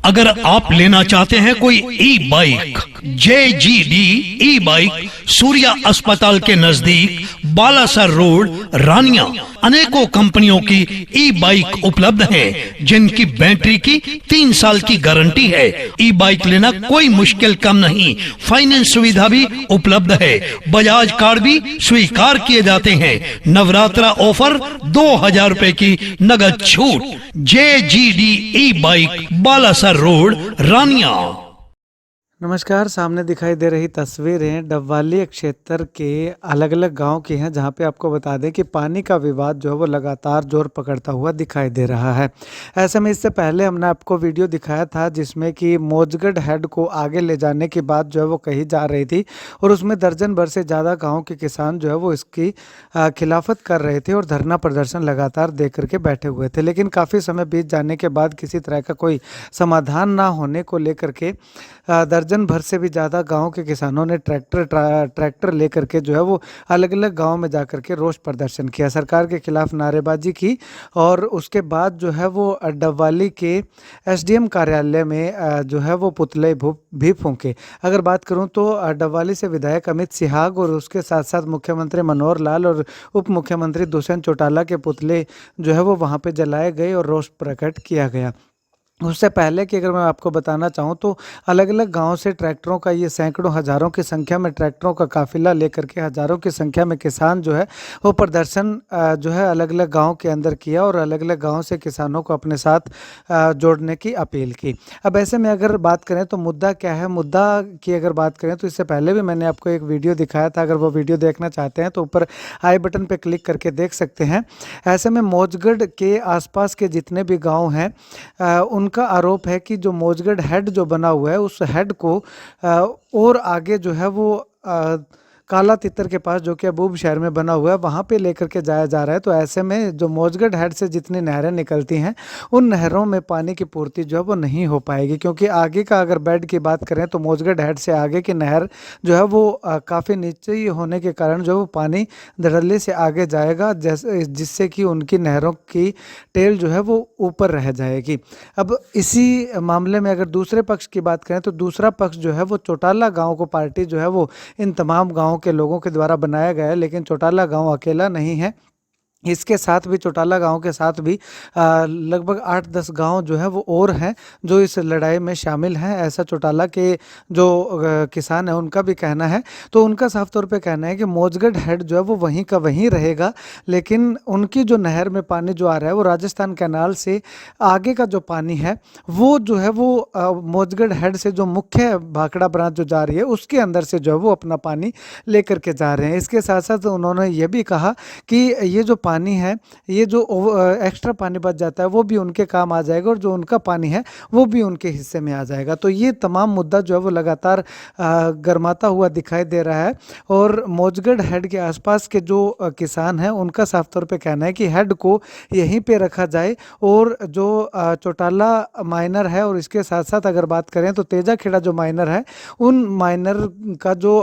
अगर आप लेना चाहते हैं कोई ई बाइक, JGD ई बाइक सूर्या अस्पताल के नजदीक बालासर रोड, रानिया, अनेकों कंपनियों की ई बाइक उपलब्ध है जिनकी बैटरी की 3 साल की गारंटी है। ई बाइक लेना कोई मुश्किल काम नहीं, फाइनेंस सुविधा भी उपलब्ध है, बजाज कार्ड भी स्वीकार किए जाते हैं। नवरात्रा ऑफर 2000 रुपए की नगद छूट। JGD ई बाइक बालासर रोड, रानिया। नमस्कार। सामने दिखाई दे रही तस्वीरें डबवाली क्षेत्र के अलग अलग गांव की हैं, जहां पे आपको बता दें कि पानी का विवाद जो है वो लगातार जोर पकड़ता हुआ दिखाई दे रहा है। ऐसे में इससे पहले हमने आपको वीडियो दिखाया था जिसमें कि मौजगढ़ हेड को आगे ले जाने की बात जो है वो कही जा रही थी और उसमें दर्जन भर से ज़्यादा गाँव के किसान जो है वो इसकी खिलाफत कर रहे थे और धरना प्रदर्शन लगातार दे करके बैठे हुए थे। लेकिन काफ़ी समय बीत जाने के बाद किसी तरह का कोई समाधान ना होने को लेकर के दर्जन भर से भी ज़्यादा गांव के किसानों ने ट्रैक्टर लेकर के जो है वो अलग अलग गांव में जाकर के रोष प्रदर्शन किया, सरकार के खिलाफ नारेबाजी की और उसके बाद जो है वो डबवाली के SDM कार्यालय में जो है वो पुतले भी फूंके। अगर बात करूं तो डबवाली से विधायक अमित सिहाग और उसके साथ साथ मुख्यमंत्री मनोहर लाल और उप मुख्यमंत्री दुष्यंत चौटाला के पुतले जो है वो वहाँ पे जलाए गए और रोष प्रकट किया गया। उससे पहले कि अगर मैं आपको बताना चाहूँ तो अलग अलग गांव से ट्रैक्टरों का ये सैकड़ों हज़ारों की संख्या में ट्रैक्टरों का काफिला लेकर के हज़ारों की संख्या में किसान जो है वो प्रदर्शन जो है अलग अलग गांव के अंदर किया और अलग अलग गांव से किसानों को अपने साथ जोड़ने की अपील की। अब ऐसे में अगर बात करें तो मुद्दा क्या है, मुद्दा की अगर बात करें तो इससे पहले भी मैंने आपको एक वीडियो दिखाया था। अगर वो वीडियो देखना चाहते हैं तो ऊपर आई बटन पर क्लिक करके देख सकते हैं। ऐसे में मौजगढ़ के आसपास के जितने भी गाँव हैं उनका आरोप है कि जो मौजगढ़ हेड जो बना हुआ है उस हेड को और आगे जो है वो काला तितर के पास जो कि अबूब शहर में बना हुआ है वहाँ पे लेकर के जाया जा रहा है। तो ऐसे में जो मौजगढ़ हेड से जितनी नहरें निकलती हैं उन नहरों में पानी की पूर्ति जो है वो नहीं हो पाएगी, क्योंकि आगे का अगर बेड की बात करें तो मौजगढ़ हेड से आगे की नहर जो है वो काफ़ी नीचे ही होने के कारण जो वो पानी धड़ल्ले से आगे जाएगा, जैसे जिससे कि उनकी नहरों की टेल जो है वो ऊपर रह जाएगी। अब इसी मामले में अगर दूसरे पक्ष की बात करें तो दूसरा पक्ष जो है वो चौटाला गाँव को पार्टी जो है वो इन तमाम गाँव के लोगों के द्वारा बनाया गया है। लेकिन चौटाला गांव अकेला नहीं है, इसके साथ भी चौटाला गांव के साथ भी लगभग 8-10 गांव जो है वो और हैं जो इस लड़ाई में शामिल हैं, ऐसा चौटाला के जो किसान हैं उनका भी कहना है। तो उनका साफ तौर पे कहना है कि मौजगढ़ हेड जो है वो वहीं का वहीं रहेगा, लेकिन उनकी जो नहर में पानी जो आ रहा है वो राजस्थान कैनाल से आगे का जो पानी है वो जो है वो मौजगढ़ हेड से जो मुख्य भाखड़ा ब्रांच जो जा रही है उसके अंदर से जो है वो अपना पानी लेकर के जा रहे हैं। इसके साथ साथ उन्होंने ये भी कहा कि ये जो पानी है, ये जो एक्स्ट्रा पानी बच जाता है वो भी उनके काम आ जाएगा और जो उनका पानी है वो भी उनके हिस्से में आ जाएगा। तो ये तमाम मुद्दा जो है वो लगातार गर्माता हुआ दिखाई दे रहा है और मौजगढ़ हेड के आसपास के जो किसान हैं उनका साफ तौर पे कहना है कि हेड को यहीं पे रखा जाए और जो चौटाला माइनर है और इसके साथ साथ अगर बात करें तो तेजाखेड़ा जो माइनर है उन माइनर का जो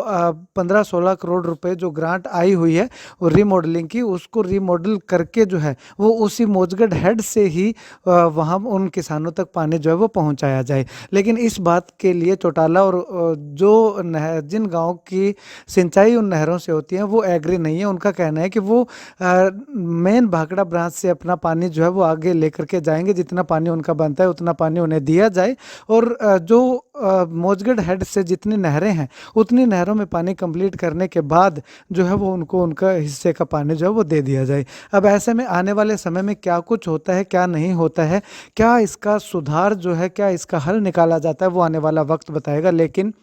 15-16 करोड़ रुपए जो ग्रांट आई हुई है और रीमॉडलिंग की, उसको रीमॉडल करके जो है वो उसी मौजगढ़ हेड से ही वहाँ उन किसानों तक पानी जो है वो पहुँचाया जाए। लेकिन इस बात के लिए चौटाला और जो जिन गाँव की सिंचाई उन नहरों से होती है वो एग्री नहीं है। उनका कहना है कि वो मेन भाखड़ा ब्रांच से अपना पानी जो है वो आगे लेकर के जाएंगे, जितना पानी उनका बनता है उतना पानी उन्हें दिया जाए और जो मौजगढ़ हेड से जितनी नहरें हैं उतनी नहरों में पानी कंप्लीट करने के बाद जो है वो उनको उनका हिस्से का पानी जो है वो दे दिया जाए। अब ऐसे में आने वाले समय में क्या कुछ होता है क्या नहीं होता है, क्या इसका सुधार जो है, क्या इसका हल निकाला जाता है, वो आने वाला वक्त बताएगा। लेकिन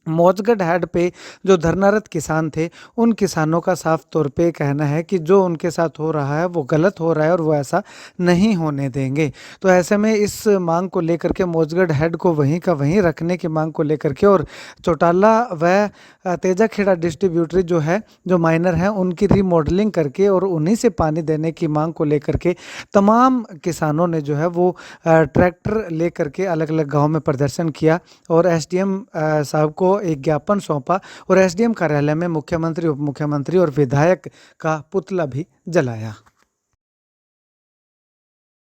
मौजगढ़ हेड पे जो धरनारत किसान थे उन किसानों का साफ तौर पे कहना है कि जो उनके साथ हो रहा है वो गलत हो रहा है और वो ऐसा नहीं होने देंगे। तो ऐसे में इस मांग को लेकर के मौजगढ़ हेड को वहीं का वहीं रखने की मांग को लेकर के और चौटाला व तेजाखेड़ा डिस्ट्रीब्यूटरी जो है जो माइनर हैं उनकी रीमॉडलिंग करके और उन्हीं से पानी देने की मांग को लेकर के तमाम किसानों ने जो है वो ट्रैक्टर लेकर के अलग अलग गाँव में प्रदर्शन किया और SDM साहब को एक ज्ञापन सौंपा और SDM कार्यालय में मुख्यमंत्री, उप मुख्यमंत्री और विधायक का पुतला भी जलाया।